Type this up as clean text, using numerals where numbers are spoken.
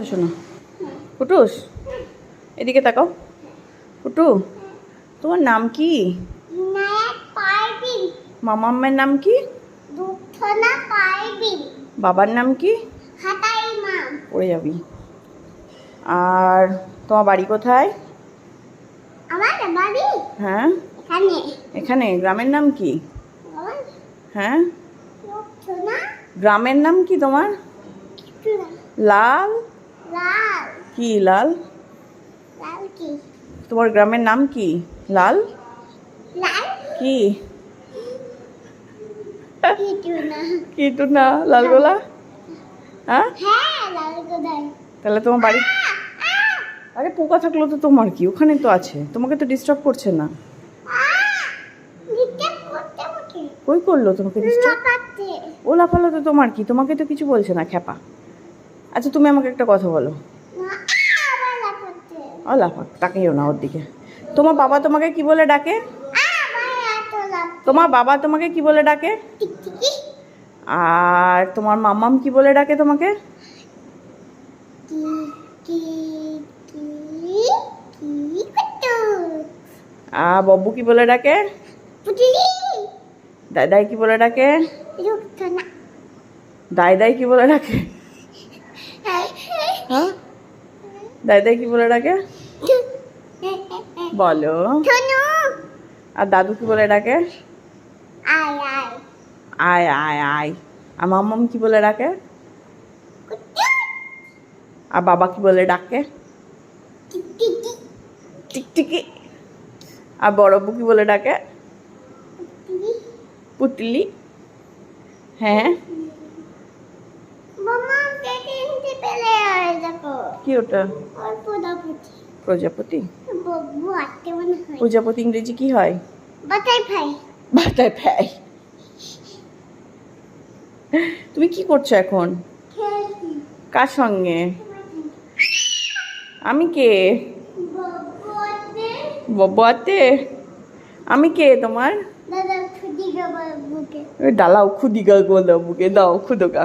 শোনো ফুটুস, এদিকে তাকাও। ফুটু, তোমার নাম কি? মামাম্মের নাম কি? বাবার নাম কি? পড়ে যাবি। আর তোমার বাড়ি কোথায়? হ্যাঁ, এখানে। গ্রামের নাম কি? হ্যাঁ, গ্রামের নাম কি তোমার? লাল। কি লাল? তোমার গ্রামের নাম কি? লাল কি? কিটু না, লালগোলা। হ্যাঁ, তাহলে তোমার বাড়ি? আরে পোকা থাকলো তো তোমার কি, ওখানে তো আছে, তোমাকে তো ডিস্টার্ব করছে না। কই করলো তোমাকে ডিস্টার্ব? ও লাফালো তো তোমার কি, তোমাকে তো কিছু বলছে না খ্যাপা। আচ্ছা তুমি আমাকে একটা কথা বলো। ও লাফাক, তাকেও না ওর দিকে। তোমার বাবা তোমাকে কি বলে ডাকে? তোমার বাবা তোমাকে কি বলে ডাকে? আর তোমার মাম্মাম কি বলে ডাকে তোমাকে? বব্বু কি বলে ডাকে? দাদাই কি বলে ডাকে? দাদাই কি বলে ডাকে? হ্যাঁ, দাদাই কি বলে ডাকে বলো? আর দাদু কি বলে ডাকে? আয় আয় আয়। আর মাম্মাম কি বলে ডাকে? আর বাবা কি বলে ডাকে? টিকটিকি। আর বড়বু কি বলে ডাকে? পুতলি। হ্যাঁ, কি ওটা? প্রজাপতি। প্রজাপতি ইংরেজি কি হয়? বাটারফ্লাই। তুমি কি করছো এখন? কার সঙ্গে? আমি কে? বব্বুয়াতে। আমি কে তোমার? ডালাও খুদিগা গোলা বুকে দাও খুদোগা।